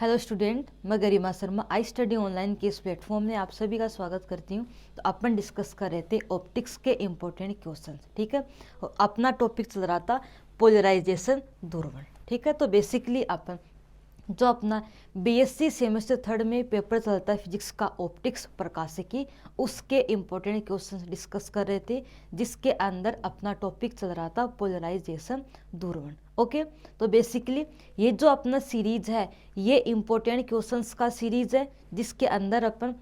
Hello student, मैं गरिमा Sharma I study online के इस प्लेटफॉर्म में आप सभी का स्वागत करती हूँ। तो अपन डिस्कस कर रहे थे ऑप्टिक्स के इम्पोर्टेंट क्वेश्चंस, ठीक है। और अपना टॉपिक चल रहा था पोलराइजेशन ध्रुवण, ठीक है। तो बेसिकली अपन जो अपना बीएससी सेमेस्टर थर्ड में पेपर चलता है फिजिक्स का ऑप्टिक्स प्रकाशिकी, उसके इम्पोर्टेंट क्वेश्चंस डिस्कस कर रहे थे, जिसके अंदर अपना टॉपिक चल रहा था पोलराइजेशन ध्रुवण। ओके, तो बेसिकली ये जो अपना सीरीज है ये इम्पोर्टेंट क्वेश्चंस का सीरीज है, जिसके अंदर अपन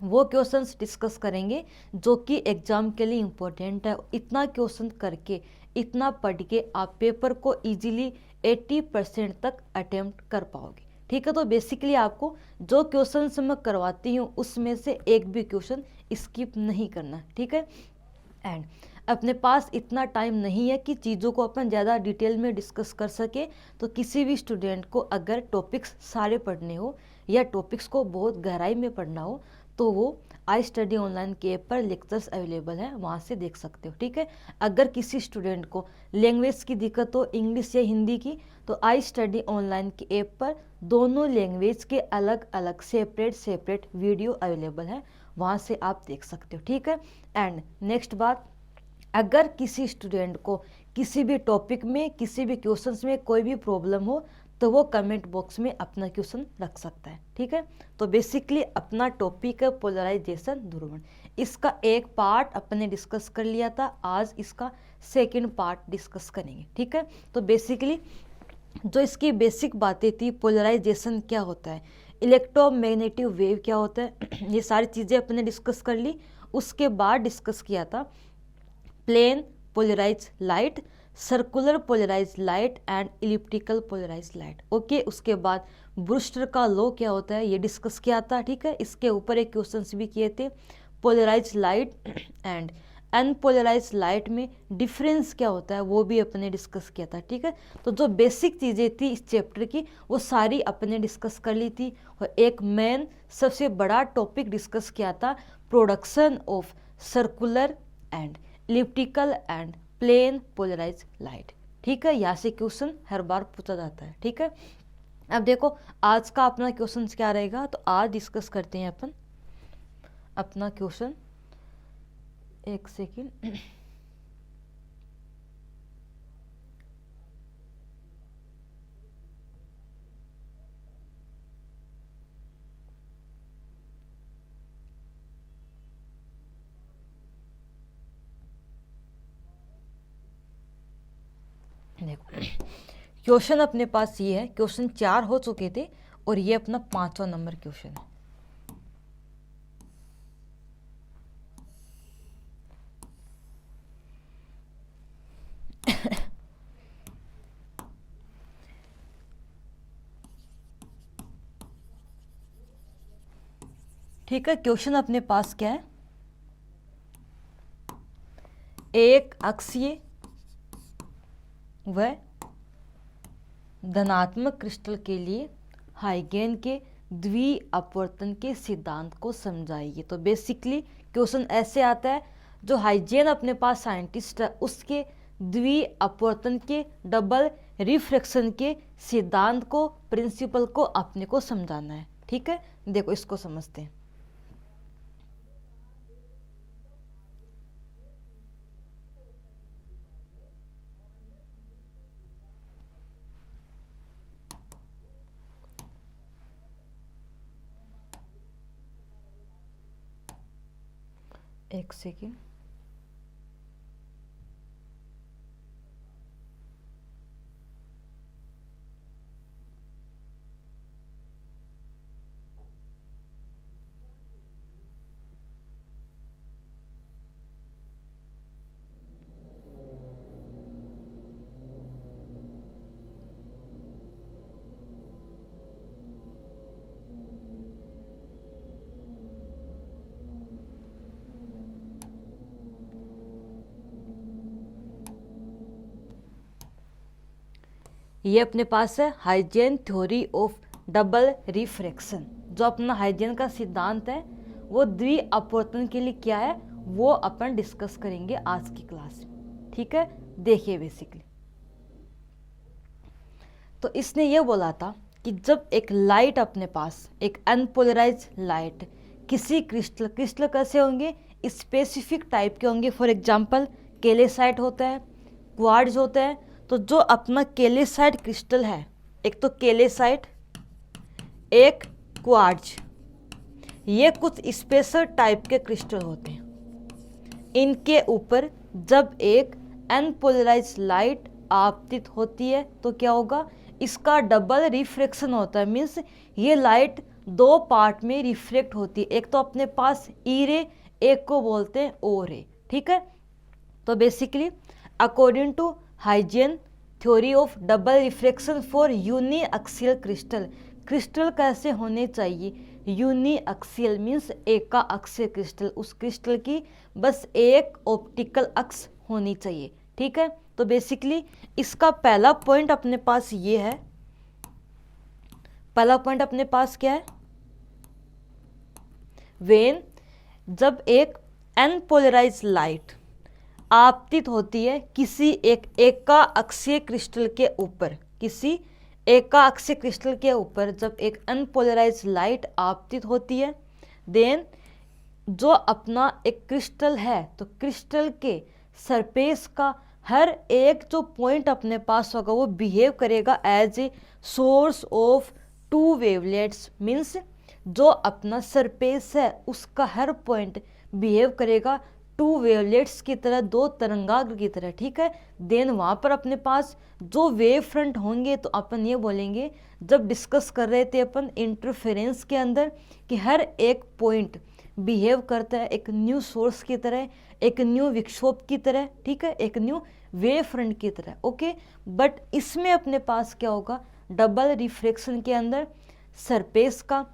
वो क्वेश्चंस डिस्कस करेंगे जो कि एग्जाम के लिए इम्पोर्टेंट है। इतना क्वेश्चन करके, इतना पढ़ के आप पेपर को इजीली 80% तक अटेम्प्ट कर पाओगे, ठीक है। तो बेसिकली आपको जो क्वेश्चंस मैं करवाती हूँ उसमें से एक भी क्वेश्चन स्किप नहीं करना, ठीक है। एंड अपने पास इतना टाइम नहीं है कि चीज़ों को अपन ज़्यादा डिटेल में डिस्कस कर सके। तो किसी भी स्टूडेंट को अगर टॉपिक्स सारे पढ़ने हो या टॉपिक्स को बहुत गहराई में पढ़ना हो तो वो आई स्टडी ऑनलाइन के ऐप पर लेक्चर्स अवेलेबल है, वहाँ से देख सकते हो, ठीक है। अगर किसी स्टूडेंट को लैंग्वेज की दिक्कत हो, इंग्लिश या हिंदी की, तो आई स्टडी ऑनलाइन के ऐप पर दोनों लैंग्वेज के अलग अलग सेपरेट वीडियो अवेलेबल है, वहाँ से आप देख सकते हो, ठीक है। एंड नेक्स्ट बात, अगर किसी स्टूडेंट को किसी भी टॉपिक में, किसी भी क्वेश्चंस में कोई भी प्रॉब्लम हो तो वो कमेंट बॉक्स में अपना क्वेश्चन रख सकता है, ठीक है। तो बेसिकली अपना टॉपिक है पोलराइजेशन ध्रुवण। इसका एक पार्ट अपने डिस्कस कर लिया था, आज इसका सेकंड पार्ट डिस्कस करेंगे, ठीक है। तो बेसिकली जो इसकी बेसिक बातें थी, पोलराइजेशन क्या होता है, इलेक्ट्रोमैग्नेटिक वेव क्या होता है, ये सारी चीज़ें अपने डिस्कस कर ली। उसके बाद डिस्कस किया था plane polarise light, circular polarise light and elliptical polarise light. Okay, उसके बाद ब्रूस्टर का लॉ क्या होता है ये डिस्कस किया था, ठीक है। इसके ऊपर एक क्वेश्चंस भी किए थे, polarise light and unpolarise light में डिफरेंस क्या होता है वो भी अपने डिस्कस किया था, ठीक है। तो जो बेसिक चीज़ें थी इस चैप्टर की वो सारी अपने डिस्कस कर ली थी। और एक मेन सबसे बड़ा टॉपिक डिस्कस किया था production of circular and elliptical and plane polarise light, ठीक है। यहाँ से क्वेश्चन हर बार पूछा जाता है, ठीक है। अब देखो आज का अपना क्वेश्चन क्या रहेगा, तो आज डिस्कस करते हैं अपन अपना क्वेश्चन। एक सेकेंड, देखो क्वेश्चन अपने पास ये है, क्वेश्चन 4 हो चुके थे और ये अपना 5वां नंबर क्वेश्चन है। ठीक है, क्वेश्चन अपने पास क्या है, एक अक्षीय व धनात्मक क्रिस्टल के लिए हाइगेन के द्वि अपवर्तन के सिद्धांत को समझाइए। तो बेसिकली क्वेश्चन ऐसे आता है, जो हाइजेन अपने पास साइंटिस्ट है उसके द्वि अपवर्तन के डबल रिफ्रैक्शन के सिद्धांत को, प्रिंसिपल को अपने को समझाना है, ठीक है। देखो इसको समझते हैं। एक सेकेंड, ये अपने पास है Huygens theory of double refraction. जो अपना हाइजेन का सिद्धांत है वो द्वि अपवर्तन के लिए क्या है वो अपन डिस्कस करेंगे आज की क्लास में, ठीक है। देखिए बेसिकली तो इसने ये बोला था कि जब एक लाइट अपने पास, एक अनपोलराइज लाइट किसी क्रिस्टल कैसे होंगे, स्पेसिफिक टाइप के होंगे। फॉर एग्जांपल केलेसाइट होता है, क्वार्ट्ज होता है। तो जो अपना केलेसाइट क्रिस्टल है, एक तो केलेसाइट, एक क्वार्ट्ज, ये कुछ स्पेशल टाइप के क्रिस्टल होते हैं। इनके ऊपर जब एक अनपोलराइज लाइट आपतित होती है तो क्या होगा, इसका डबल रिफ्रैक्शन होता है। मीन्स ये लाइट दो पार्ट में रिफ्लेक्ट होती है। एक तो अपने पास ई रे, एक को बोलते हैं ओ रे। ठीक है, तो basically according to Huygens theory of double refraction for uniaxial crystal, crystal कैसे होने चाहिए, यूनी एक्सियल मीन्स एका अक्षीय क्रिस्टल, उस क्रिस्टल की बस एक ऑप्टिकल अक्ष होनी चाहिए। ठीक है, तो बेसिकली इसका पहला पॉइंट अपने पास ये है। पहला पॉइंट अपने पास क्या है, वेन जब एक अनपोलराइज लाइट आपतित होती है किसी एक एका अक्षीय क्रिस्टल के ऊपर, किसी एका अक्षीय क्रिस्टल के ऊपर जब एक अनपोलराइज लाइट आपतित होती है, देन जो अपना एक क्रिस्टल है तो क्रिस्टल के सरफेस का हर एक जो पॉइंट अपने पास होगा वो बिहेव करेगा as a source of two wavelets. Means जो अपना सरफेस है उसका हर पॉइंट बिहेव करेगा टू वेवलेट्स की तरह, दो तरंगाग्र की तरह। ठीक है, देन वहाँ पर अपने पास जो वेव फ्रंट होंगे तो अपन ये बोलेंगे, जब डिस्कस कर रहे थे अपन इंटरफेरेंस के अंदर, कि हर एक पॉइंट बिहेव करता है एक न्यू सोर्स की तरह, एक न्यू विक्षोभ की तरह। ठीक है, एक न्यू वेव फ्रंट की तरह। ओके, बट इसमें अपने पास क्या होगा, डबल रिफ्रैक्शन के अंदर सरफेस का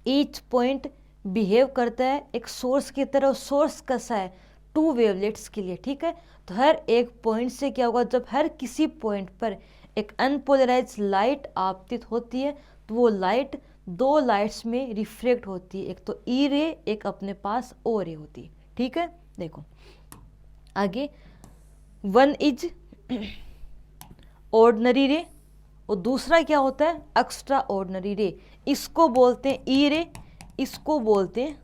ईच पॉइंट बिहेव करता है एक सोर्स की तरह। सोर्स कैसा है, टू वेवलेट्स के लिए। ठीक है, तो हर एक पॉइंट से क्या होगा, जब हर किसी पॉइंट पर एक अनपोलराइज लाइट आपतित होती है तो वो लाइट दो लाइट्स में रिफ्लेक्ट होती है, एक तो ई रे, एक अपने पास ओ रे होती है। ठीक है, देखो आगे, वन इज ऑर्डिनरी रे और दूसरा क्या होता है, एक्स्ट्रा ऑर्डिनरी रे। इसको बोलते हैं ई रे, इसको बोलते हैं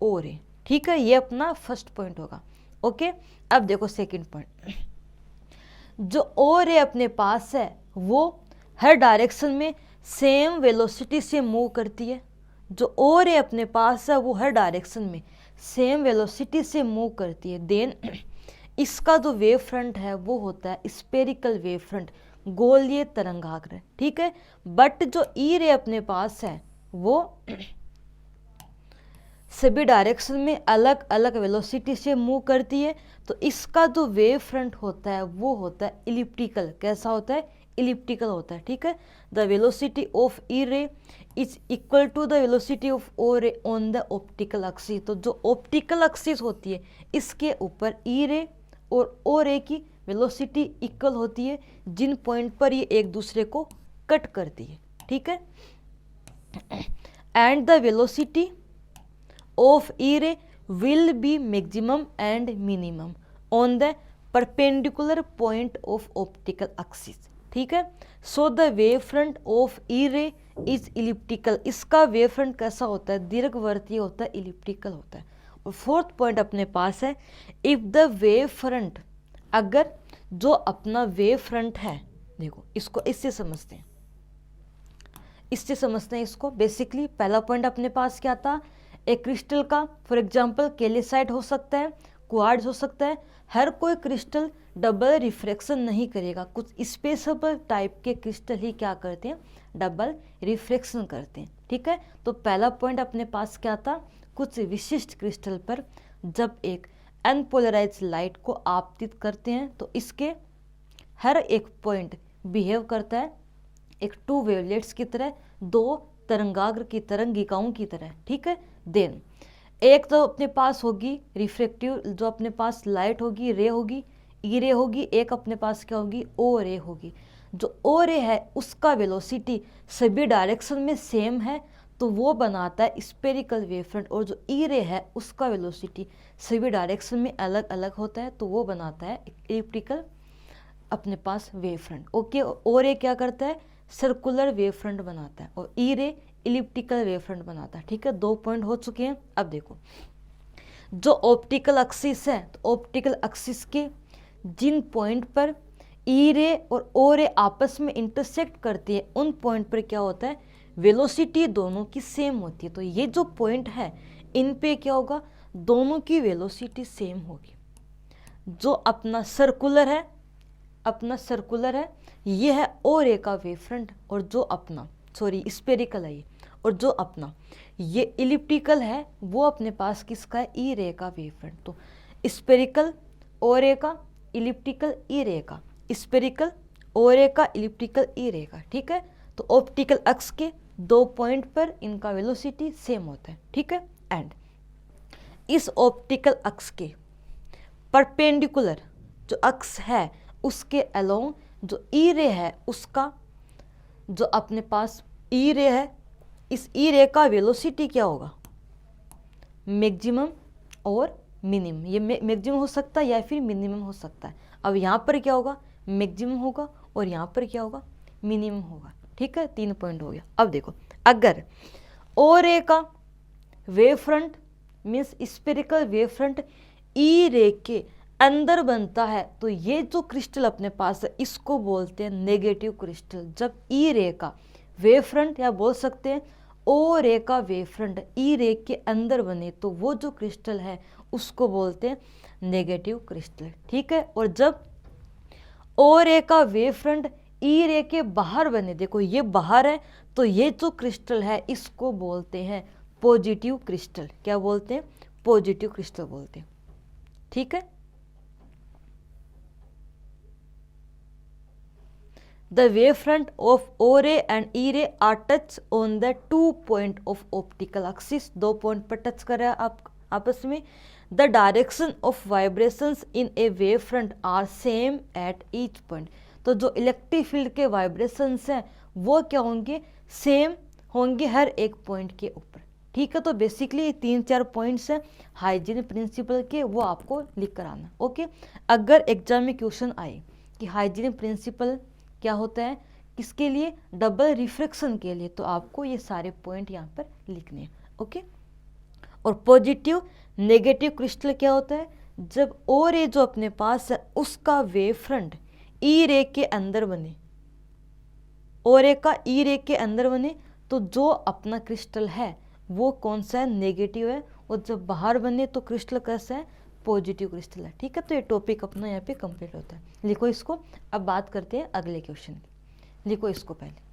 ओ रे। ठीक है, ये अपना फर्स्ट पॉइंट होगा। ओके, अब देखो सेकंड पॉइंट, जो ओ रे अपने पास है वो हर डायरेक्शन में सेम वेलोसिटी से मूव करती है। जो ओ रे अपने पास है वो हर डायरेक्शन में सेम वेलोसिटी से मूव करती है। देन इसका जो वेव फ्रंट है वो होता है स्पेरिकल वेव फ्रंट, गोलीय तरंगाग्र। ठीक है, बट जो ई रे अपने पास है वो सभी डायरेक्शन में अलग अलग वेलोसिटी से मूव करती है। तो इसका जो वेव फ्रंट होता है वो होता है इलिप्टिकल। कैसा होता है, इलिप्टिकल होता है। ठीक है, the velocity of E ray is equal to the velocity of O ray on the optical axis. तो जो ऑप्टिकल एक्सिस होती है इसके ऊपर ई रे और ओ रे की वेलोसिटी इक्वल होती है, जिन पॉइंट पर ये एक दूसरे को कट करती है। ठीक है, and the velocity of E रे will be maximum and minimum on the perpendicular point of optical axis. ठीक है, so the wave front of E ray is elliptical. इसका wave front कैसा होता है, दीर्घवर्तीय होता है, elliptical होता है। और फोर्थ पॉइंट अपने पास है, if the wave front, अगर जो अपना wave front है, देखो इसको इससे समझते हैं, इसको। बेसिकली पहला पॉइंट अपने पास क्या था, एक क्रिस्टल का फॉर एग्जांपल केलेसाइट हो सकता है, क्वार्ट्ज हो सकता है। हर कोई क्रिस्टल डबल रिफ्रैक्शन नहीं करेगा, कुछ स्पेशल टाइप के क्रिस्टल ही क्या करते हैं, डबल रिफ्रैक्शन करते हैं। ठीक है, तो पहला पॉइंट अपने पास क्या था, कुछ विशिष्ट क्रिस्टल पर जब एक अनपोलराइज लाइट को आपतित करते हैं तो इसके हर एक पॉइंट बिहेव करता है एक टू वेवलेट्स की तरह, दो तरंगाग्र की तरंगिकाओं की तरह। ठीक है, देन एक तो अपने पास होगी रिफ्रेक्टिव, जो अपने पास लाइट होगी, रे होगी, ई रे होगी, एक अपने पास क्या होगी, ओ रे होगी। जो ओ रे है उसका वेलोसिटी सभी डायरेक्शन में सेम है तो वो बनाता है स्पेरिकल वेव फ्रंट, और जो ई रे है उसका वेलोसिटी सभी डायरेक्शन में अलग अलग होता है तो वो बनाता है इलिप्टिकल अपने पास वेव फ्रंट। ओके, ओ रे क्या करता है, सर्कुलर वेव फ्रंट बनाता है और ई रे इलिप्टिकल वेव फ्रंट बनाता है। ठीक है, 2 पॉइंट हो चुके हैं। अब देखो जो ऑप्टिकल एक्सिस है, तो ऑप्टिकल एक्सिस के जिन पॉइंट पर ई रे और ओ रे आपस में इंटरसेक्ट करती है उन पॉइंट पर क्या होता है, वेलोसिटी दोनों की सेम होती है। तो ये जो पॉइंट है इन पे क्या होगा, दोनों की वेलोसिटी सेम होगी। जो अपना सर्कुलर है, ये है ओ रे का वेव फ्रंट, और जो अपना स्पेरिकल है ये, और जो अपना ये इलिप्टिकल है वो अपने पास किसका है, ई रे का वेव फ्रंट। तो स्पेरिकल ओ रे का, इलिप्टिकल ई रे का, स्पेरिकल ओ रे का, इलिप्टिकल ई रे का। ठीक है, तो ऑप्टिकल एक्स के 2 पॉइंट पर इनका वेलोसिटी सेम होता है। ठीक है, एंड इस ऑप्टिकल एक्स के परपेंडिकुलर जो अक्स है उसके अलोंग जो ई रे है उसका, जो अपने पास ई रे है, इस ई रे का वेलोसिटी क्या होगा, मैक्सिमम और मिनिमम। ये मैक्सिमम हो सकता है या फिर मिनिमम हो सकता है। अब यहाँ पर क्या होगा, मैक्सिमम होगा, और यहाँ पर क्या होगा, मिनिमम होगा। ठीक है, 3 पॉइंट हो गया। अब देखो अगर ओ रे का wave front means spherical wave front E ray के अंदर बनता है, तो ये जो क्रिस्टल अपने पास है इसको बोलते हैं नेगेटिव क्रिस्टल। जब ई रे का वेव फ्रंट, या बोल सकते हैं ओ रे का वेव फ्रंट ई रे के अंदर बने, तो वो जो क्रिस्टल है उसको बोलते हैं नेगेटिव क्रिस्टल। ठीक है, और जब ओ रे का वेव फ्रंट ई रे के बाहर बने, देखो ये बाहर है, तो ये जो क्रिस्टल है इसको बोलते हैं पॉजिटिव क्रिस्टल। क्या बोलते हैं, पॉजिटिव क्रिस्टल बोलते हैं। ठीक है, the wavefront of O ray and E ray are touch on the 2 point of optical axis। 2 point पर टच कर रहा है आप आपस में। the direction of vibrations in a wavefront are same at each point। तो जो इलेक्ट्रिक फील्ड के वाइब्रेशंस हैं वो क्या होंगे, सेम होंगे हर एक पॉइंट के ऊपर। ठीक है, तो बेसिकली ये 3-4 पॉइंट्स हैं हाइजीन प्रिंसिपल के, वो आपको लिख कर आना। ओके, अगर एग्जाम में क्वेश्चन आए कि हाइजीन प्रिंसिपल क्या होता है, किसके लिए, डबल रिफ्रैक्शन के लिए, तो आपको ये सारे पॉइंट यहाँ पर लिखने हैं। ओके, और पॉजिटिव नेगेटिव क्रिस्टल क्या होता है, जब ओ रे जो अपने पास है उसका वेव फ्रंट ई रे के अंदर बने, ओ रे का ई रे के अंदर बने, तो जो अपना क्रिस्टल है वो कौन सा है, नेगेटिव है, और जब बाहर बने तो क्रिस्टल कैसा है, पॉजिटिव क्रिस्टल है। ठीक है, तो ये टॉपिक अपना यहाँ पे कंप्लीट होता है। लिखो इसको। अब बात करते हैं अगले क्वेश्चन की। लिखो इसको पहले।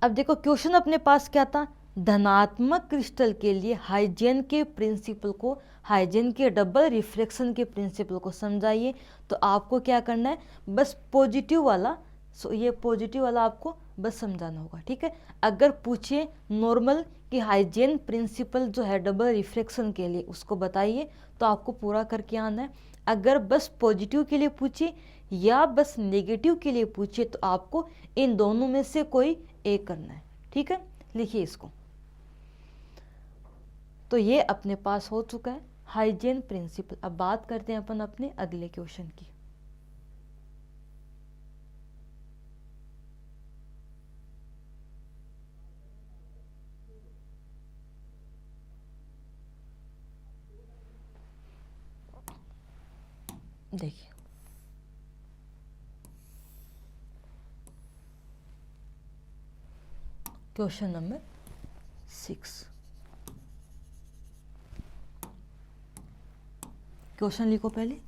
अब देखो क्वेश्चन अपने पास क्या था, धनात्मक क्रिस्टल के लिए हाइजेन के प्रिंसिपल को, हाइजेन के डबल रिफ्लेक्शन के प्रिंसिपल को समझाइए। तो आपको क्या करना है, बस पॉजिटिव वाला, ये पॉजिटिव वाला आपको बस समझाना होगा। ठीक है, अगर पूछे नॉर्मल कि हाइजेन प्रिंसिपल जो है डबल रिफ्लेक्शन के लिए उसको बताइए, तो आपको पूरा करके आना है। अगर बस पॉजिटिव के लिए पूछे या बस नेगेटिव के लिए पूछे, तो आपको इन दोनों में से कोई एक करना है। ठीक है, लिखिए इसको। तो ये अपने पास हो चुका है हाइजेन प्रिंसिपल। अब बात करते हैं अपन अपने अगले क्वेश्चन की। देखिए क्वेश्चन नंबर 6। क्वेश्चन लिखो पहले।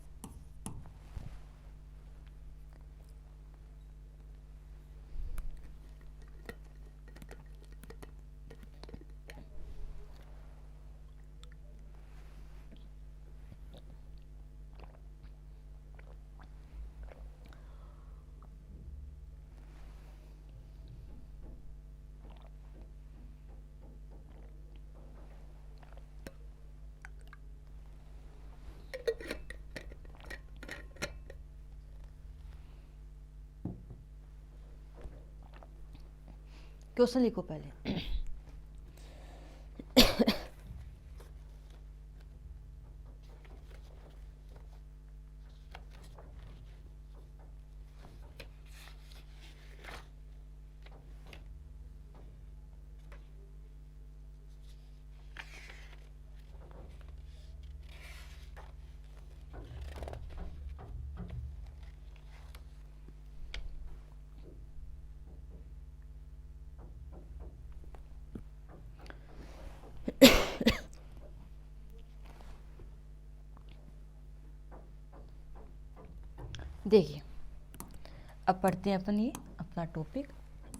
क्वेश्चन लिखो पहले। देखिए अब पढ़ते हैं अपन ये अपना टॉपिक,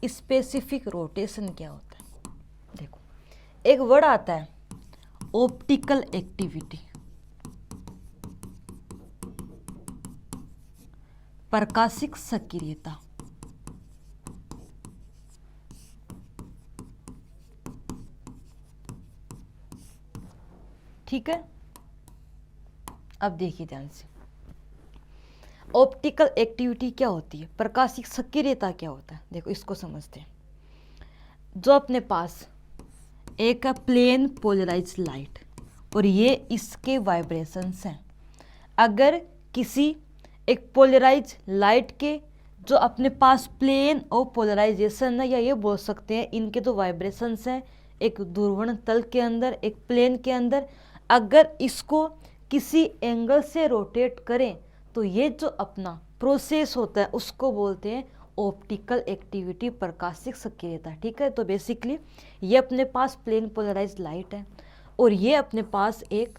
स्पेसिफिक रोटेशन क्या होता है। देखो एक वर्ड आता है ऑप्टिकल एक्टिविटी, प्रकाशिक सक्रियता। ठीक है, अब देखिए ध्यान से, ऑप्टिकल एक्टिविटी क्या होती है, प्रकाशिक सक्रियता क्या होता है। देखो इसको समझते हैं। जो अपने पास एक प्लेन पोलराइज लाइट और ये इसके वाइब्रेशंस हैं। अगर किसी एक पोलराइज लाइट के जो अपने पास प्लेन और पोलराइजेशन है, या ये बोल सकते हैं इनके तो वाइब्रेशंस हैं, एक ध्रुवण तल के अंदर, एक प्लेन के अंदर, अगर इसको किसी एंगल से रोटेट करें तो ये जो अपना प्रोसेस होता है उसको बोलते हैं ऑप्टिकल एक्टिविटी, प्रकाशिक सक्रियता। ठीक है, तो बेसिकली ये अपने पास प्लेन पोलराइज लाइट है और ये अपने पास एक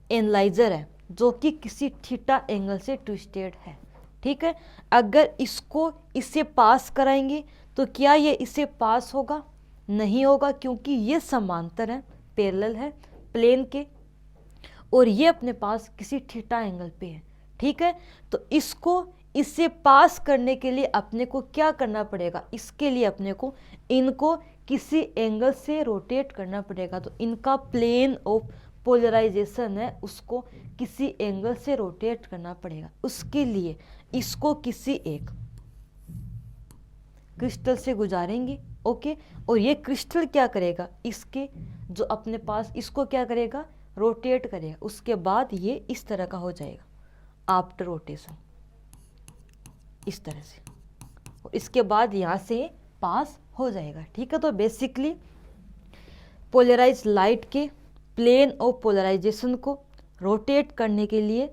एनालाइजर है जो कि किसी थीटा एंगल से ट्विस्टेड है। ठीक है, अगर इसको इससे पास कराएंगे तो क्या ये इसे पास होगा? नहीं होगा, क्योंकि ये समांतर है, पैरेलल है प्लेन के, और ये अपने पास किसी थीटा एंगल पे है। ठीक है, तो इसको इससे पास करने के लिए अपने को क्या करना पड़ेगा? इसके लिए अपने को इनको किसी एंगल से रोटेट करना पड़ेगा। तो इनका प्लेन ऑफ पोलराइजेशन है उसको किसी एंगल से रोटेट करना पड़ेगा। उसके लिए इसको किसी एक क्रिस्टल से गुजारेंगे। ओके, और ये क्रिस्टल क्या करेगा? इसके जो अपने पास इसको क्या करेगा? रोटेट करेगा। उसके बाद ये इस तरह का हो जाएगा आफ्टर रोटेशन, इस तरह से, और इसके बाद यहाँ से पास हो जाएगा। ठीक है, तो बेसिकली पोलराइज लाइट के प्लेन और पोलराइजेशन को रोटेट करने के लिए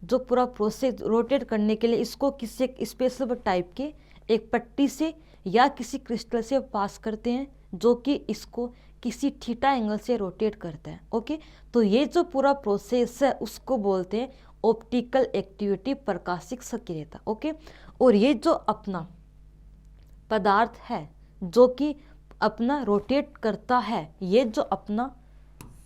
जो पूरा प्रोसेस रोटेट करने के लिए इसको किसी एक स्पेशल टाइप के एक पट्टी से या किसी क्रिस्टल से पास करते हैं जो कि इसको किसी थीटा एंगल से रोटेट करता है। ओके, तो ये जो पूरा प्रोसेस है उसको बोलते हैं ऑप्टिकल एक्टिविटी, प्रकाशिक सक्रियता। ओके, और ये जो अपना पदार्थ है जो कि अपना रोटेट करता है, ये जो अपना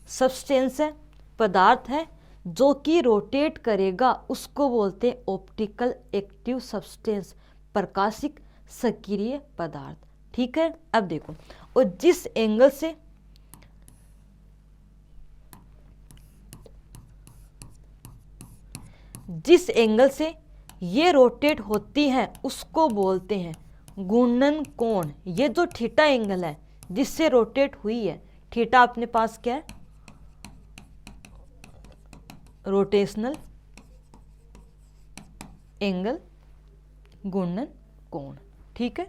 सब्सटेंस है, पदार्थ है जो कि रोटेट करेगा, उसको बोलते हैं ऑप्टिकल एक्टिव सब्सटेंस, प्रकाशिक सक्रिय पदार्थ। ठीक है, अब देखो, और जिस एंगल से ये रोटेट होती है उसको बोलते हैं घूर्णन कोण। ये जो थीटा एंगल है जिससे रोटेट हुई है, थीटा अपने पास क्या है? रोटेशनल एंगल, घूर्णन कोण। ठीक है,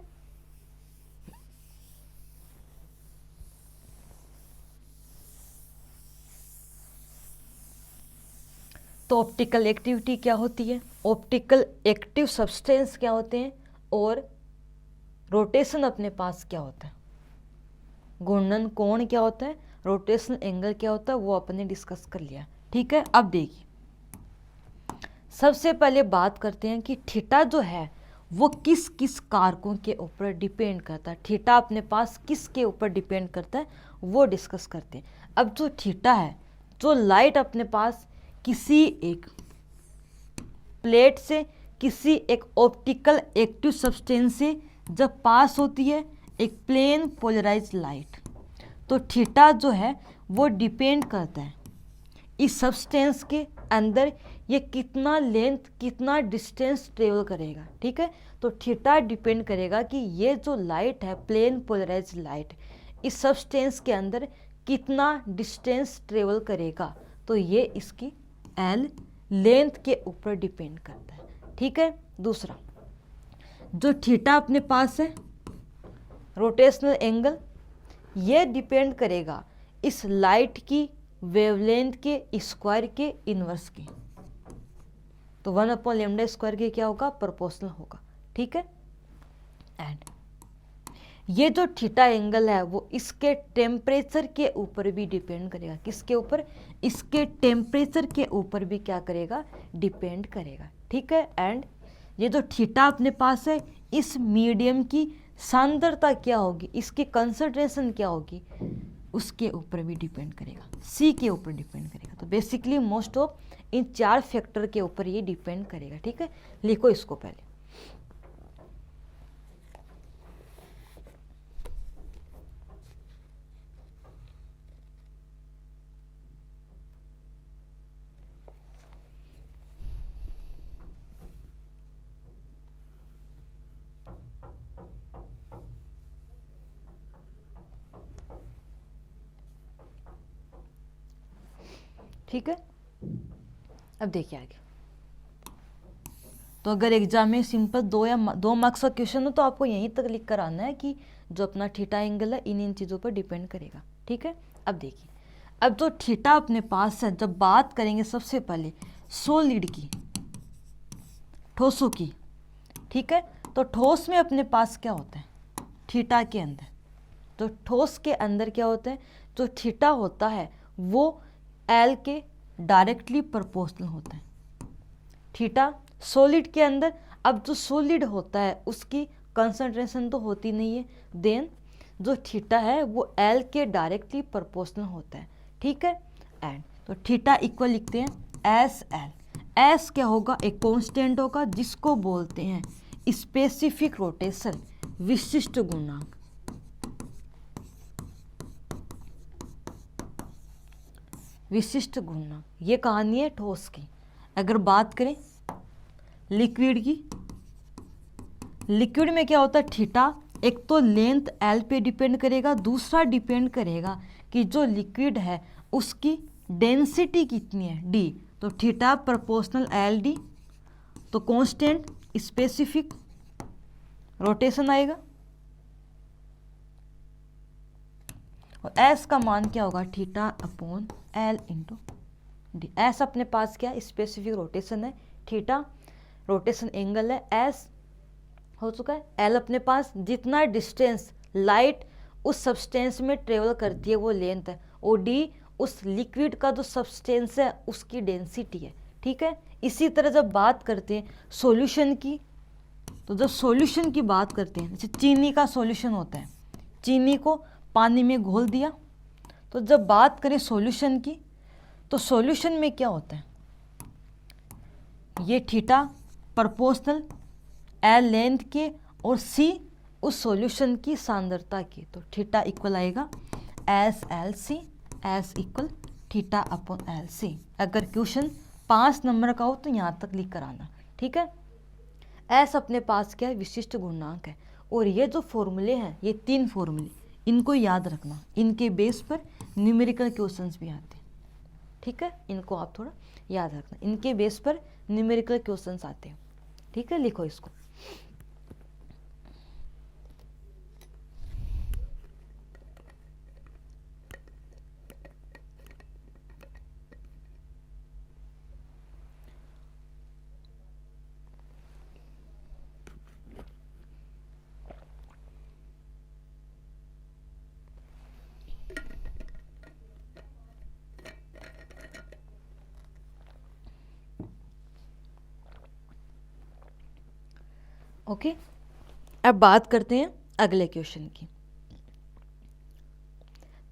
तो ऑप्टिकल एक्टिविटी क्या होती है, ऑप्टिकल एक्टिव सब्सटेंस क्या होते हैं, और रोटेशन अपने पास क्या होता है, घूर्णन कोण क्या होता है, रोटेशनल एंगल क्या होता है, वो अपने डिस्कस कर लिया। ठीक है, अब देखिए सबसे पहले बात करते हैं कि थीटा जो है वो किस किस कारकों के ऊपर डिपेंड करता है। थीटा अपने पास किसके ऊपर डिपेंड करता है वो डिस्कस करते हैं। अब जो थीटा है, जो लाइट अपने पास किसी एक प्लेट से किसी एक ऑप्टिकल एक्टिव सब्सटेंस से जब पास होती है, एक प्लेन पोलराइज लाइट, तो थीटा जो है वो डिपेंड करता है इस सब्सटेंस के अंदर ये कितना लेंथ, कितना डिस्टेंस ट्रेवल करेगा। ठीक है, तो थीटा डिपेंड करेगा कि ये जो लाइट है, प्लेन पोलराइज लाइट, इस सब्सटेंस के अंदर कितना डिस्टेंस ट्रेवल करेगा, तो ये इसकी एल लेंथ के ऊपर डिपेंड करता है। ठीक है, दूसरा जो थीटा अपने पास है, रोटेशनल एंगल, ये डिपेंड करेगा इस लाइट की वेवलेंथ के स्क्वायर के इनवर्स की, तो 1/λ स्क्वायर के क्या होगा? प्रोपोर्शनल होगा। ठीक है, एंड ये जो थीटा एंगल है वो इसके टेम्परेचर के ऊपर भी डिपेंड करेगा। किसके ऊपर? इसके टेम्परेचर के ऊपर भी क्या करेगा? डिपेंड करेगा। ठीक है, एंड ये जो थीटा अपने पास है, इस मीडियम की सांद्रता क्या होगी, इसकी कंसंट्रेशन क्या होगी, उसके ऊपर भी डिपेंड करेगा, सी के ऊपर डिपेंड करेगा। तो basically most of in 4 factor के ऊपर ये डिपेंड करेगा। ठीक है, लिखो इसको पहले। ठीक है, अब देखिए आगे। तो अगर एग्जाम में सिंपल 2 मार्क्स का क्वेश्चन हो तो आपको यहीं तक लिख कर आना है कि जो अपना थीटा एंगल है इन चीज़ों पर डिपेंड करेगा। ठीक है, अब देखिए, अब जो थीटा अपने पास है, जब बात करेंगे सबसे पहले सॉलिड की, ठोसों की। ठीक है, तो ठोस में अपने पास क्या होता है, थीटा के अंदर, तो ठोस के अंदर क्या होता है, जो थीटा होता है वो एल के डायरेक्टली प्रोपोर्शनल होता है। थीटा सॉलिड के अंदर, अब जो सॉलिड होता है उसकी कंसंट्रेशन तो होती नहीं है, देन जो थीटा है वो एल के डायरेक्टली प्रोपोर्शनल होता है। ठीक है, एंड तो थीटा इक्वल लिखते हैं एस एल। एस क्या होगा, एक कांस्टेंट होगा जिसको बोलते हैं स्पेसिफिक रोटेशन, विशिष्ट गुणांक। विशिष्ट गुणांक, ये कहानी है ठोस की। अगर बात करें लिक्विड की, लिक्विड में क्या होता है, थीटा एक तो लेंथ एल पे डिपेंड करेगा, दूसरा डिपेंड करेगा कि जो लिक्विड है उसकी डेंसिटी कितनी है, डी। तो थीटा प्रोपोर्शनल एल डी, तो कांस्टेंट स्पेसिफिक रोटेशन आएगा, और एस का मान क्या होगा, theta upon L into D. S अपने पास क्या है, स्पेसिफिक रोटेशन है, थीटा रोटेशन एंगल है, एस हो चुका है। एल अपने पास जितना डिस्टेंस लाइट उस सब्सटेंस में ट्रेवल करती है वो लेंथ है, और डी उस लिक्विड का जो सब्सटेंस है उसकी डेंसिटी है। ठीक है, इसी तरह जब बात करते हैं सॉल्यूशन की, तो जब सॉल्यूशन की बात करते हैं, जैसे चीनी का सॉल्यूशन होता है, चीनी को पानी में घोल दिया, तो जब बात करें सॉल्यूशन की, तो सॉल्यूशन में क्या होता है, ये थीटा प्रोपोर्शनल एल लेंथ के और सी उस सॉल्यूशन की सांद्रता की, तो थीटा इक्वल आएगा S L C, S equal theta upon L C. अगर क्वेश्चन 5 नंबर का हो तो यहाँ तक लिख कर आना। ठीक है, एस अपने पास क्या है, विशिष्ट गुणांक है। और ये जो फॉर्मूले हैं, ये 3 फॉर्मूले, इनको याद रखना, इनके बेस पर न्यूमेरिकल क्वेश्चंस भी आते हैं। ठीक है, इनको आप थोड़ा याद रखना, इनके बेस पर न्यूमेरिकल क्वेश्चंस आते हैं। ठीक है, लिखो इसको। ओके, अब बात करते हैं अगले क्वेश्चन की।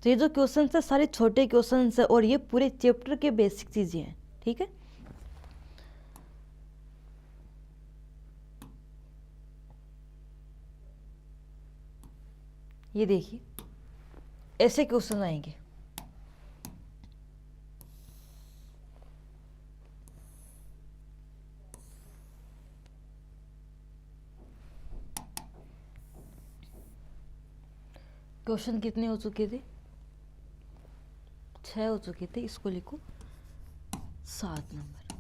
तो ये जो क्वेश्चन है सारे छोटे क्वेश्चन है और ये पूरे चैप्टर के बेसिक चीजें हैं। ठीक है, ये देखिए ऐसे क्वेश्चन आएंगे। क्वेश्चन कितने हो चुके थे, 6 हो चुके थे, इसको लिखो 7 नंबर।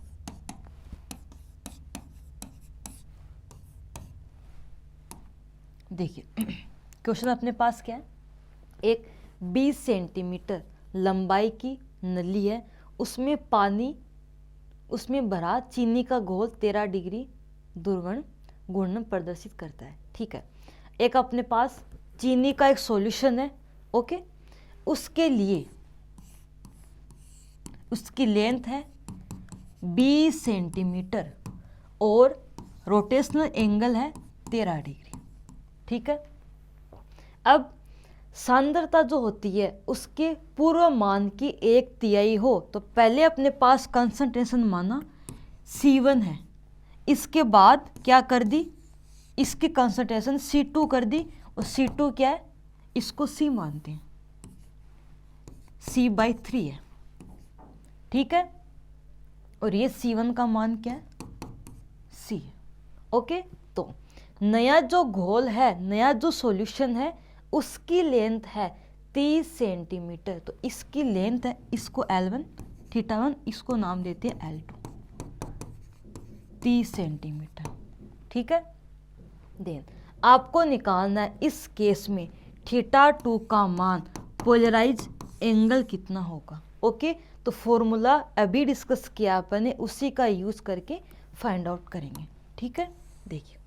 देखिए क्वेश्चन अपने पास क्या है, एक 20 सेंटीमीटर लंबाई की नली है, उसमें पानी, उसमें भरा चीनी का घोल 13 डिग्री ध्रुवण घूर्णन प्रदर्शित करता है। ठीक है, एक अपने पास चीनी का एक सॉल्यूशन है। ओके, उसके लिए उसकी लेंथ है 20 सेंटीमीटर और रोटेशनल एंगल है 13 डिग्री। ठीक है, अब सांद्रता जो होती है उसके पूर्व मान की 1/3 हो तो पहले अपने पास कंसंट्रेशन माना C1 है, इसके बाद क्या कर दी, इसकी कंसंट्रेशन C2 कर दी, और C2 क्या है, इसको C मानते हैं, C/3 है। ठीक है, और ये C1 का मान क्या है, C है। ओके, तो नया जो घोल है, नया जो सॉल्यूशन है, उसकी लेंथ है 30 सेंटीमीटर। तो इसकी लेंथ है, इसको L1 θ1, इसको नाम देते हैं L2, 30 सेंटीमीटर। ठीक है, देन आपको निकालना है इस केस में θ2 का मान, पोलराइज एंगल कितना होगा। ओके, तो फॉर्मूला अभी डिस्कस किया अपन ने, उसी का यूज करके फाइंड आउट करेंगे। ठीक है, देखिए,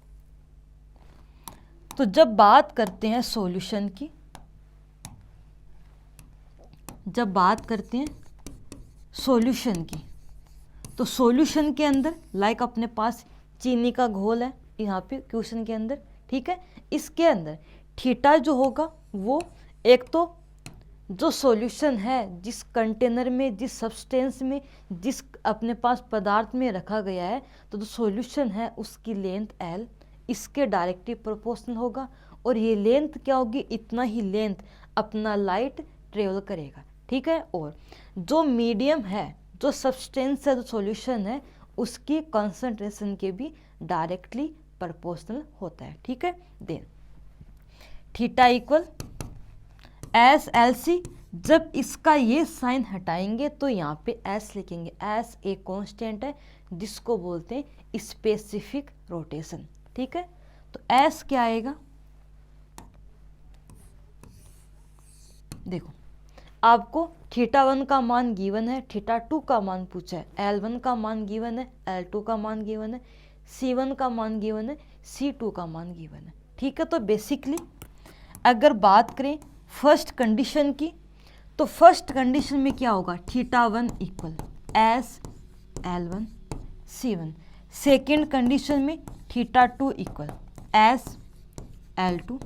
तो जब बात करते हैं सॉल्यूशन की, जब बात करते हैं सॉल्यूशन की, तो सॉल्यूशन के अंदर लाइक अपने पास चीनी का घोल है यहाँ पे क्वेश्चन के अंदर। ठीक है, इसके अंदर थीटा जो होगा वो एक तो जो सॉल्यूशन है, जिस कंटेनर में, जिस सब्सटेंस में, जिस अपने पास पदार्थ में रखा गया है, तो जो सॉल्यूशन है उसकी लेंथ L इसके डायरेक्टली प्रोपोर्शनल होगा, और ये लेंथ क्या होगी, इतना ही लेंथ अपना लाइट ट्रेवल करेगा। ठीक है, और जो मीडियम है, जो सब्सटेंस है, जो सॉल्यूशन है, उसकी कंसंट्रेशन के भी डायरेक्टली प्रोपोर्शनल होता है। ठीक है, देन थीटा इक्वल SLC, जब इसका ये साइन हटाएंगे तो यहाँ पे S लिखेंगे, S एक कांस्टेंट है जिसको बोलते हैं स्पेसिफिक रोटेशन। ठीक है, तो S क्या आएगा, देखो आपको θ1 का मान गिवन है, θ2 का मान पूछा है, L1 का मान गिवन है, L2 का मान गिवन है, C1 का मान गिवन है, C2 का मान गिवन है। ठीक है, तो बेसिकली अगर बात करें फर्स्ट कंडीशन की, तो फर्स्ट कंडीशन में क्या होगा, θ1 equal SL1 C1। Second condition में θ2 इक्वल SL2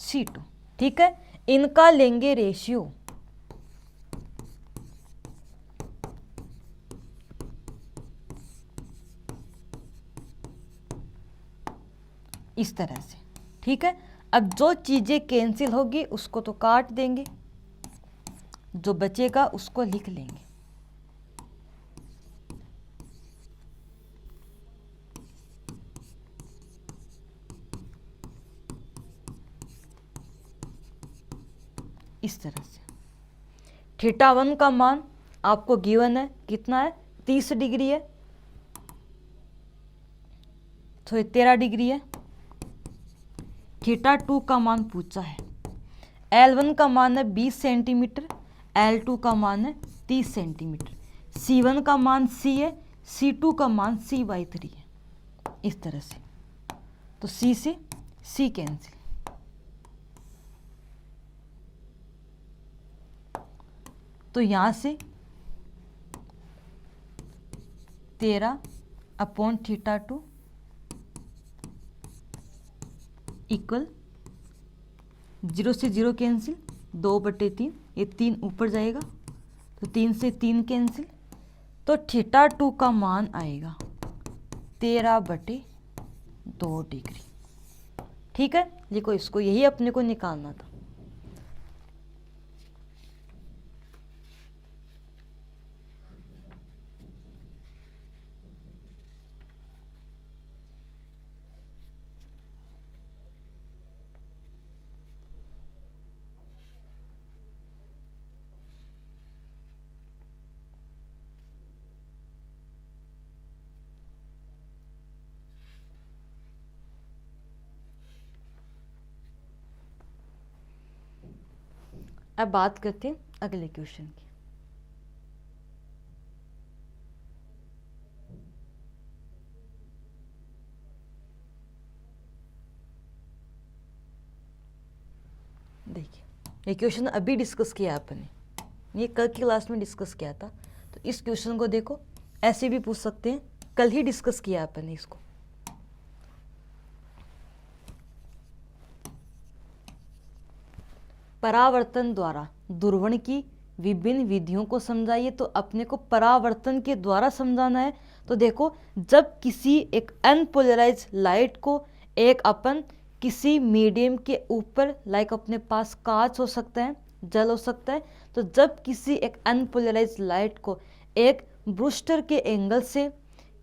C2। ठीक है, इनका लेंगे रेशियो, इस तरह से। ठीक है, अब जो चीजें कैंसिल होगी उसको तो काट देंगे, जो बचेगा उसको लिख लेंगे। इस तरह से θ1 का मान आपको गिवन है, कितना है, 30 डिग्री है, तो 13 डिग्री है। θ2 का मान पूछा है, L1 का मान है 20 सेंटीमीटर, L2 का मान है 30 सेंटीमीटर, C1 का मान C है, C2 का मान C/3 है। इस तरह से, तो C से C कैंसिल, तो यहां से 13/θ2 इक्वल 0 से 0 कैंसिल, 2/3, ये 3 ऊपर जाएगा तो 3 से 3 कैंसिल, तो θ2 का मान आएगा 13/2 डिग्री। ठीक है, लिखो इसको, यही अपने को निकालना था। अब बात करते हैं अगले क्वेश्चन की। देखिए, ये क्वेश्चन अभी डिस्कस किया आपने, ये कल की क्लास में डिस्कस किया था, तो इस क्वेश्चन को देखो, ऐसे भी पूछ सकते हैं, कल ही डिस्कस किया आपने इसको। परावर्तन द्वारा दूरबीन की विभिन्न विधियों को समझाइए। तो अपने को परावर्तन के द्वारा समझाना है। तो देखो, जब किसी एक अनपोलराइज लाइट को एक अपन किसी मीडियम के ऊपर, लाइक अपने पास कांच हो सकता है, जल हो सकता है, तो जब किसी एक अनपोलराइज लाइट को एक ब्रूस्टर के एंगल से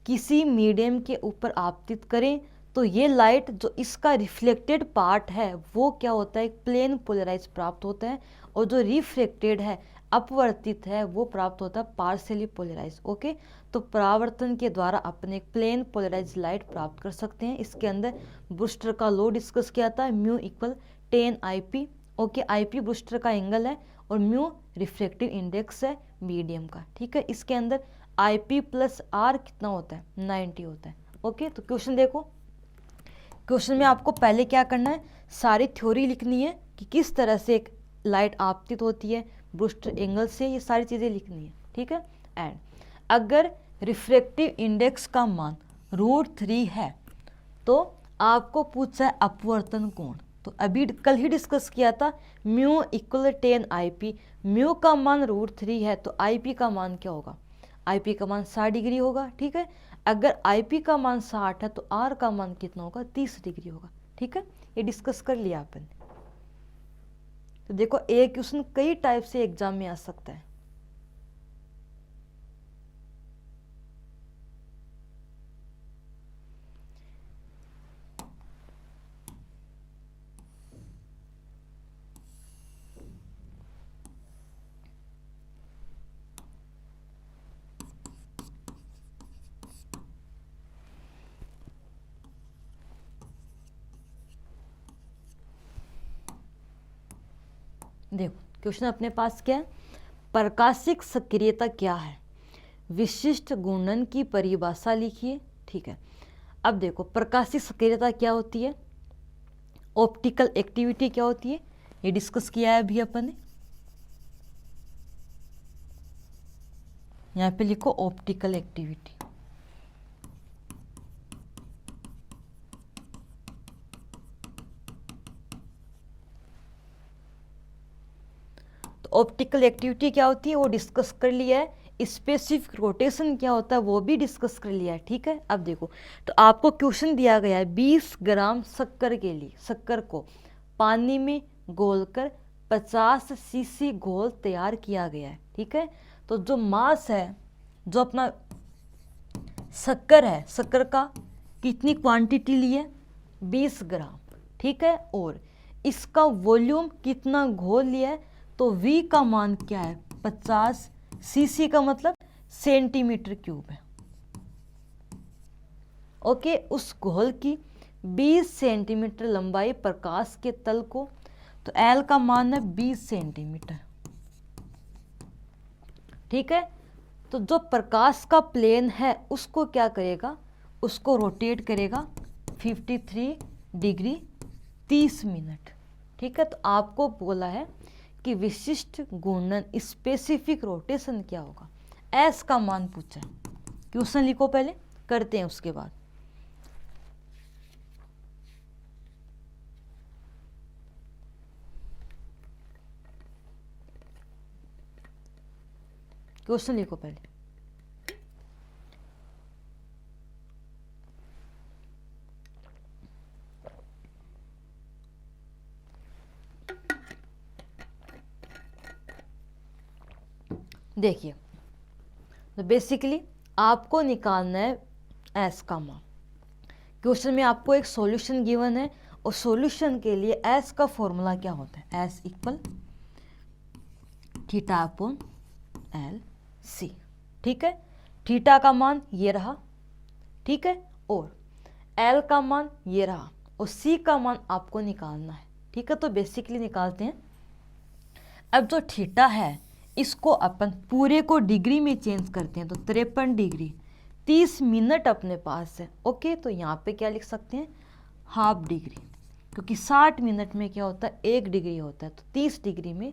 किसी मीडियम के ऊपर आपतित करें, तो ये लाइट जो इसका रिफ्लेक्टेड पार्ट है वो क्या होता है, एक प्लेन पोलराइज प्राप्त होता है, और जो रिफ्लेक्टेड है, अपवर्तित है, वो प्राप्त होता है पार्शियली पोलराइज। ओके, तो परावर्तन के द्वारा अपने एक प्लेन पोलराइज लाइट प्राप्त कर सकते हैं। इसके अंदर ब्रूस्टर का लॉ डिस्कस किया था, mu equal 10 IP। Okay, IP Brewster का एंगल है और म्यू रिफ्लेक्टिव इंडेक्स है मीडियम का। ठीक है, इसके अंदर IP प्लस R कितना होता है, 90 होता है। ओके, तो क्वेश्चन देखो, क्वेश्चन में आपको पहले क्या करना है, सारी थ्योरी लिखनी है कि किस तरह से एक लाइट आपतित होती है ब्रूस्टर एंगल से, ये सारी चीज़ें लिखनी है। ठीक है, एंड अगर रिफ्रैक्टिव इंडेक्स का मान √3 है तो आपको पूछा है अपवर्तन कोण। तो अभी कल ही डिस्कस किया था, म्यू इक्वल 10 IP, म्यू का मान √3 है तो IP का मान क्या होगा, IP का मान 60 डिग्री होगा। ठीक है, अगर IP का मान 60 है तो R का मान कितना होगा, 30 डिग्री होगा। ठीक है, ये डिस्कस कर लिया अपन। तो देखो, एक क्वेश्चन कई टाइप से एग्जाम में आ सकता है। देखो, क्वेश्चन अपने पास क्या है, प्रकाशिक सक्रियता क्या है, विशिष्ट गुणन की परिभाषा लिखिए। ठीक है, अब देखो, प्रकाशिक सक्रियता क्या होती है, ऑप्टिकल एक्टिविटी क्या होती है, ये डिस्कस किया है अभी अपन ने। यहाँ पे लिखो ऑप्टिकल एक्टिविटी। ऑप्टिकल एक्टिविटी क्या होती है वो डिस्कस कर लिया है, स्पेसिफिक रोटेशन क्या होता है वो भी डिस्कस कर लिया है। ठीक है, अब देखो, तो आपको क्वेश्चन दिया गया है 20 ग्राम शक्कर के लिए, शक्कर को पानी में घोलकर 50 सीसी घोल तैयार किया गया है। ठीक है, तो जो मास है, जो अपना शक्कर है, शक्कर का कितनी क्वांटिटी ली है, 20 ग्राम। ठीक है, और इसका वॉल्यूम कितना घोल लिया है, तो V का मान क्या है, 50, सीसी का मतलब सेंटीमीटर क्यूब है। ओके, उस घोल की 20 सेंटीमीटर लंबाई प्रकाश के तल को, तो L का मान है 20 सेंटीमीटर। ठीक है, तो जो प्रकाश का प्लेन है उसको क्या करेगा, उसको रोटेट करेगा 53 डिग्री 30 मिनट। ठीक है, तो आपको बोला है कि विशिष्ट घूर्णन स्पेसिफिक रोटेशन क्या होगा, एस का मान पूछा है। क्वेश्चन लिखो पहले, करते हैं उसके बाद। क्वेश्चन लिखो पहले। देखिए, तो बेसिकली आपको निकालना है एस का मान। क्वेश्चन में आपको एक सॉल्यूशन गिवन है और सॉल्यूशन के लिए एस का फॉर्मूला क्या होता है, S equal theta upon L C. ठीक है, थीटा का मान ये रहा, ठीक है, और एल का मान ये रहा, और सी का मान आपको निकालना है। ठीक है, तो बेसिकली निकालते हैं। अब जो थीटा है इसको अपन पूरे को डिग्री में चेंज करते हैं, तो 53 डिग्री 30 मिनट अपने पास है। ओके, तो यहाँ पे क्या लिख सकते हैं, हाफ डिग्री, क्योंकि 60 मिनट में क्या होता है, 1 डिग्री होता है, तो 30 डिग्री में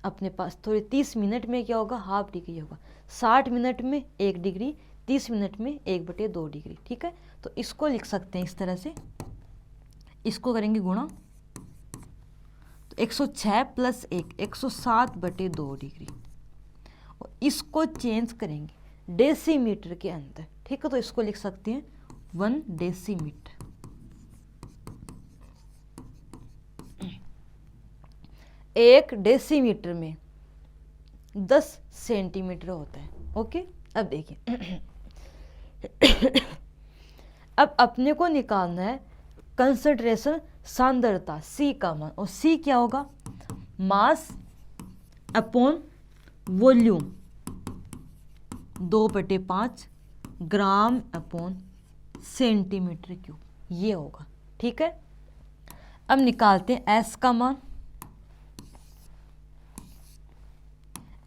अपने पास थोड़ी 30 मिनट में क्या होगा, हाफ डिग्री होगा। 60 मिनट में 1 डिग्री, 30 मिनट में 1/2 डिग्री। ठीक है, तो इसको लिख सकते हैं इस तरह से, इसको करेंगे गुणा, तो 106 + 1 107/2 डिग्री। और इसको चेंज करेंगे डेसीमीटर के अंदर, ठीक है। तो इसको लिख सकते हैं 1 डेसीमीटर। एक डेसीमीटर में 10 सेंटीमीटर होता है। ओके, अब देखिए अब अपने को निकालना है कंसंट्रेशन सांद्रता C का मान। और C क्या होगा? मास अपॉन वॉल्यूम 2/5 ग्राम अपॉन सेंटीमीटर क्यूब, ये होगा, ठीक है। अब निकालते हैं S का मान।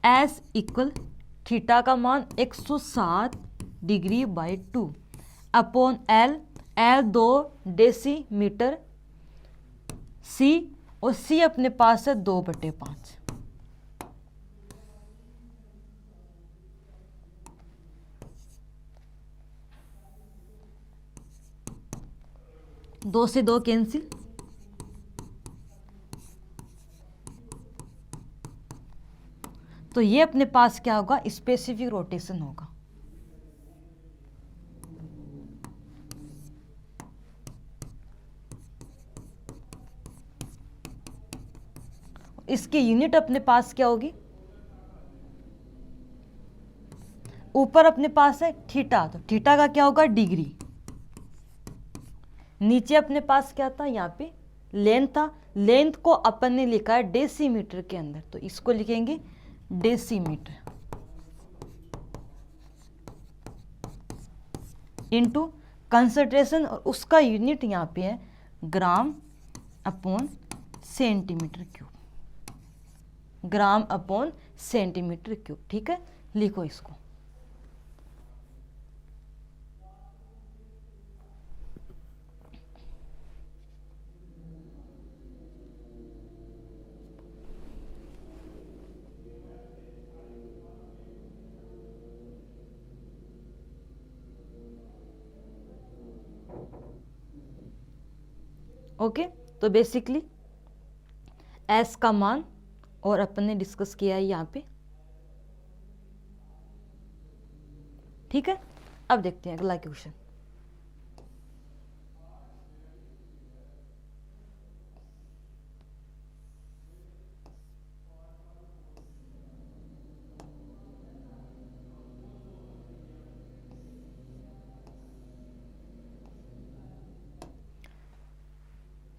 S इक्वल थीटा का मान 107/2 अपॉन L 2 डेसीमीटर C, और C अपने पास है 2/5। 2 से 2 कैंसिल, तो ये अपने पास क्या होगा? स्पेसिफिक रोटेशन होगा। इसकी यूनिट अपने पास क्या होगी? ऊपर अपने पास है थीटा, तो थीटा का क्या होगा? डिग्री। नीचे अपने पास क्या था? यहाँ पे लेंथ था। लेंथ को अपन ने लिखा है डेसीमीटर के अंदर, तो इसको लिखेंगे डेसीमीटर इनटू कंसंट्रेशन, और उसका यूनिट यहाँ पे है ग्राम अपॉन सेंटीमीटर क्यूब। ग्राम अपॉन सेंटीमीटर क्यूब, ठीक है। लिखो इसको। ओके, तो बेसिकली S का मान और अपन ने डिस्कस किया है यहाँ पे, ठीक है। अब देखते हैं अगला क्वेश्चन।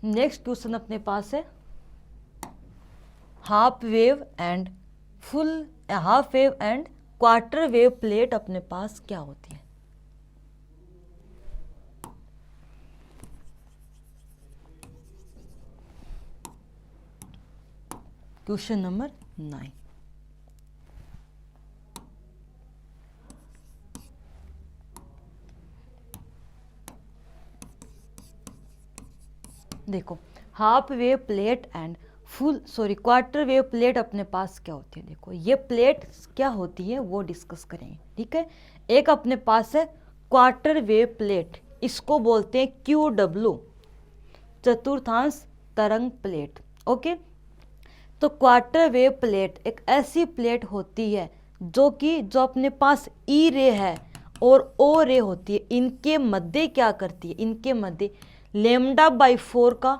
नेक्स्ट क्वेश्चन अपने पास है half wave and quarter wave plate अपने पास क्या होती है? Question number 9। देखो, half wave plate and quarter wave plate अपने पास क्या होती है? देखो, ये प्लेट क्या होती है वो डिस्कस करेंगे, ठीक है। एक अपने पास है क्वार्टर वेव प्लेट, इसको बोलते हैं QW, चतुर्थांश तरंग प्लेट। ओके, तो क्वार्टर वेव प्लेट एक ऐसी प्लेट होती है जो अपने पास ई रे है और ओ रे होती है। इनके मध्य क्या करती है? इनके मध्य λ/4 का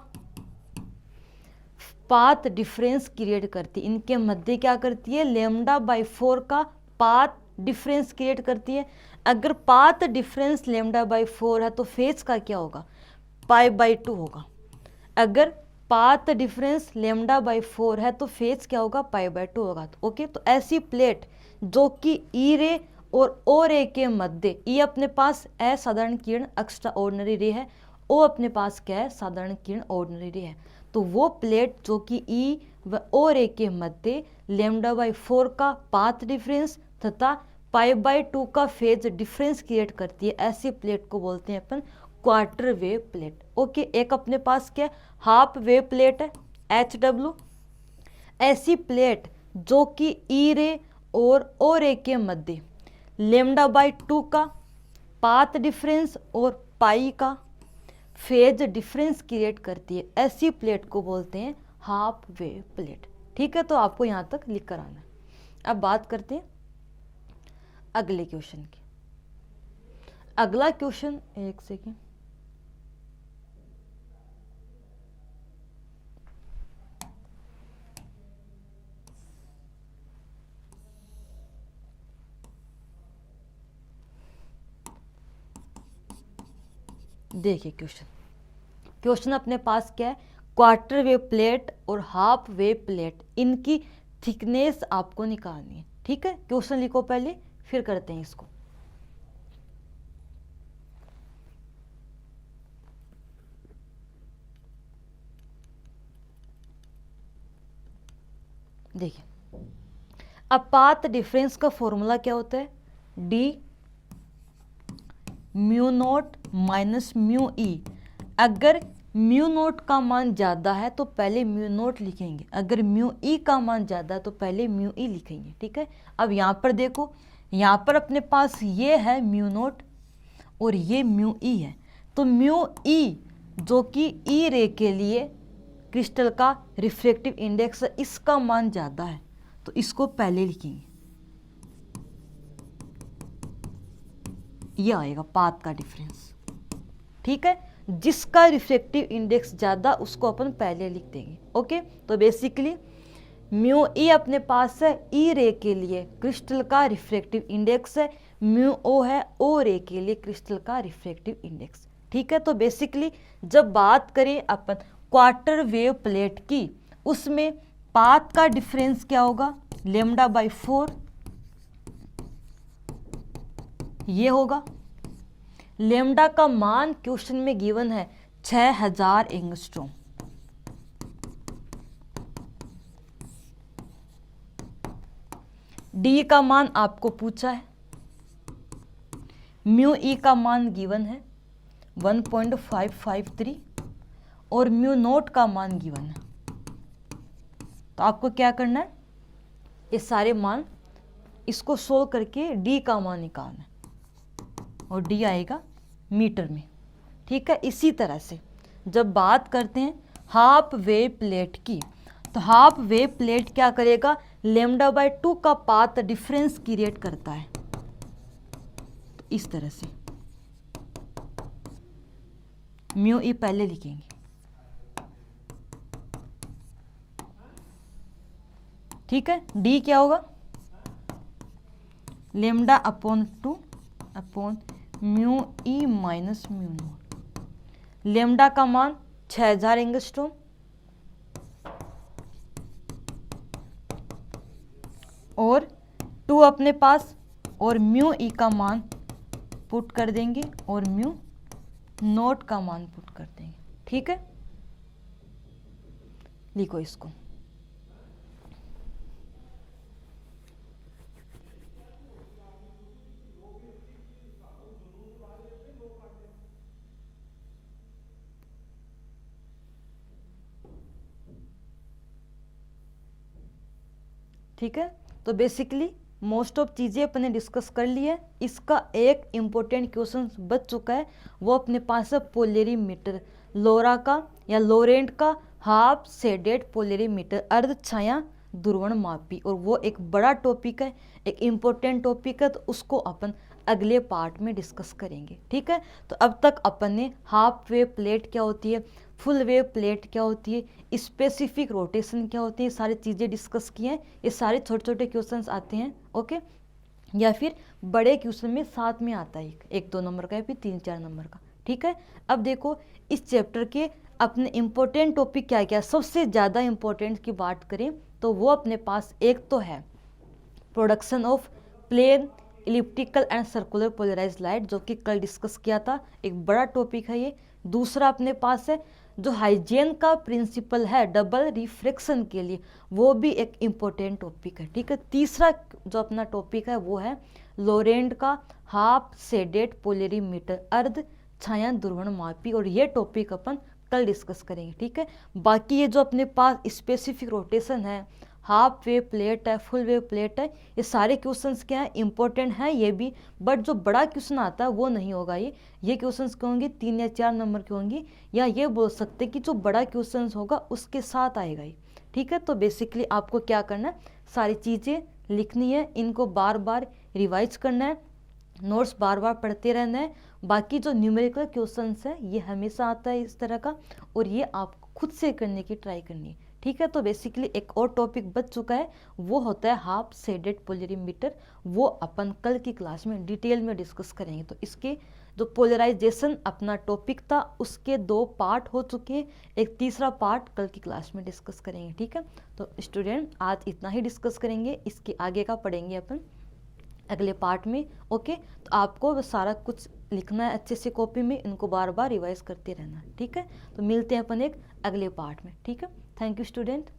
पाथ डिफरेंस क्रिएट करती है। इनके मध्य क्या करती है? λ/4 का पाथ डिफरेंस क्रिएट करती है। अगर पाथ डिफरेंस λ/4 है तो फेज का क्या होगा? π/2 होगा। अगर पाथ डिफरेंस λ/4 है तो फेज क्या होगा? π/2 होगा। ओके, तो ऐसी प्लेट जो कि ई रे और ओ रे के मध्य, ई अपने पास असाधारण किरण एक्स्ट्रा ऑर्डिनरी रे है, ओ अपने पास क्या है? साधारण किरण ऑर्डिनरी रे है। तो वो प्लेट जो कि ई व ओ रे के मध्य λ/4 का पाथ डिफरेंस तथा π/2 का फेज डिफरेंस क्रिएट करती है, ऐसी प्लेट को बोलते हैं अपन क्वार्टर वेव प्लेट। ओके, एक अपने पास क्या हाफ वेव प्लेट है HW। ऐसी प्लेट जो कि ई रे और ओ रे के मध्य λ/2 का पाथ डिफरेंस और पाई का फेज डिफरेंस क्रिएट करती है, ऐसी प्लेट को बोलते हैं हाफ वेव प्लेट। ठीक है, तो आपको यहाँ तक लिख कर आना है। अब बात करते हैं अगले क्वेश्चन की। अगला क्वेश्चन, एक सेकेंड, देखिए क्वेश्चन अपने पास क्या है, क्वार्टर वेव प्लेट और हाफ वेव प्लेट, इनकी थिकनेस आपको निकालनी है। ठीक है, क्वेश्चन लिखो पहले, फिर करते हैं इसको। देखिए, अब पाथ डिफरेंस का फॉर्मूला क्या होता है, D mu not minus mu E. अगर म्यू नॉट का मान ज़्यादा है तो पहले म्यू नॉट लिखेंगे, अगर म्यू ई का मान ज़्यादा है तो पहले म्यू ई लिखेंगे। ठीक है, अब यहाँ पर देखो, यहाँ पर अपने पास ये है म्यू नॉट और ये म्यू ई है, तो म्यू ई जो कि ई रे के लिए क्रिस्टल का रिफ्लेक्टिव इंडेक्स है, इसका मान ज़्यादा है, तो इसको पहले लिखेंगे। ये आएगा पाथ का डिफरेंस। ठीक है, जिसका रिफ्लेक्टिव इंडेक्स ज़्यादा उसको अपन पहले लिख देंगे। ओके, तो बेसिकली म्यू ई अपने पास है ई रे के लिए क्रिस्टल का रिफ्लेक्टिव इंडेक्स है, म्यू ओ है ओ रे के लिए क्रिस्टल का रिफ्लेक्टिव इंडेक्स। ठीक है, तो बेसिकली जब बात करें अपन क्वार्टर वेव प्लेट की, उसमें पाथ का डिफरेंस क्या होगा, लेमडा बाई 4 ये होगा। लेमडा का मान क्वेश्चन में गिवन है 6000 एंगस्ट्रॉम। डी का मान आपको पूछा है, म्यू ई का मान गिवन है 1.553 और म्यू नोट का मान गिवन है। तो आपको क्या करना है, ये सारे मान इसको सोल्व करके डी का मान निकालना है और डी आएगा मीटर में। ठीक है, इसी तरह से जब बात करते हैं हाफ वेव प्लेट की, तो हाफ वेव प्लेट क्या करेगा, लेमडा बाई 2 का पाथ डिफरेंस क्रिएट करता है। तो इस तरह से म्यू ई पहले लिखेंगे। ठीक है, डी क्या होगा, lambda upon 2 upon mu E minus mu naught. Lambda का मान 6000 एंगस्ट्रॉम और 2 अपने पास, और म्यू ई का मान पुट कर देंगे और म्यू नोट का मान पुट कर देंगे। ठीक है, लिखो इसको। ठीक है, तो बेसिकली मोस्ट ऑफ चीज़ें अपने डिस्कस कर ली है। इसका एक इम्पोर्टेंट क्वेश्चन बच चुका है, वो अपने पास है पोलेरीमीटर, लोरा का या लोरेंट का हाफ शेडेड पोलेरीमीटर, अर्ध छाया ध्रुवण मापी, और वो एक बड़ा टॉपिक है, एक इम्पोर्टेंट टॉपिक है, तो उसको अपन अगले पार्ट में डिस्कस करेंगे। ठीक है, तो अब तक अपन ने हाफ वेव प्लेट क्या होती है, फुल वेव प्लेट क्या होती है, स्पेसिफिक रोटेशन क्या होती है, सारी चीज़ें डिस्कस की हैं। ये सारे छोटे छोटे क्वेश्चंस आते हैं। ओके, या फिर बड़े क्वेश्चन में साथ में आता है, 1-2 नंबर का या फिर 3-4 नंबर का। ठीक है, अब देखो इस चैप्टर के अपने इम्पोर्टेंट टॉपिक क्या क्या, सबसे ज़्यादा इम्पोर्टेंट की बात करें तो वो अपने पास एक तो है production of plane elliptical and circular polarised light, जो कि कल डिस्कस किया था, एक बड़ा टॉपिक है ये। दूसरा अपने पास है जो हाइजेन का प्रिंसिपल है डबल रिफ्रैक्शन के लिए, वो भी एक इम्पोर्टेंट टॉपिक है। ठीक है, तीसरा जो अपना टॉपिक है वो है लोरेंट का हाफ शेडेड पोलेरीमीटर, अर्ध छाया ध्रुवण मापी, और ये टॉपिक अपन कल डिस्कस करेंगे। ठीक है, बाकी ये जो अपने पास स्पेसिफिक रोटेशन है, हाफ वेव प्लेट है, फुल वेव प्लेट है, ये सारे क्वेश्चंस क्या है, इंपॉर्टेंट है ये भी, बट जो बड़ा क्वेश्चन आता है वो नहीं होगा। ये क्वेश्चंस क्या होंगे, 3 या 4 नंबर के होंगे, या ये बोल सकते कि जो बड़ा क्वेश्चंस होगा उसके साथ आएगा ये, ठीक है। तो बेसिकली आपको क्या करना है, सारी चीज़ें लिखनी है, इनको बार बार रिवाइज करना है, नोट्स बार बार पढ़ते रहना है। बाकी जो न्यूमेरिकल क्वेश्चंस है ये हमेशा आता है इस तरह का, और ये आपको खुद से करने की ट्राई करनी है, ठीक है। तो बेसिकली एक और टॉपिक बच चुका है, वो होता है हाफ शेडेड पोलरिमीटर, वो अपन कल की क्लास में डिटेल में डिस्कस करेंगे। तो इसके जो पोलराइजेशन अपना टॉपिक था उसके 2 पार्ट हो चुके हैं, एक तीसरा पार्ट कल की क्लास में डिस्कस करेंगे, ठीक है। तो स्टूडेंट आज इतना ही डिस्कस करेंगे, इसके आगे का पढ़ेंगे अपन अगले पार्ट में, ओके। तो आपको सारा कुछ लिखना है अच्छे से कॉपी में, इनको बार बार रिवाइज करते रहना है, ठीक है। तो मिलते हैं अपन एक अगले पार्ट में, ठीक है। Thank you student.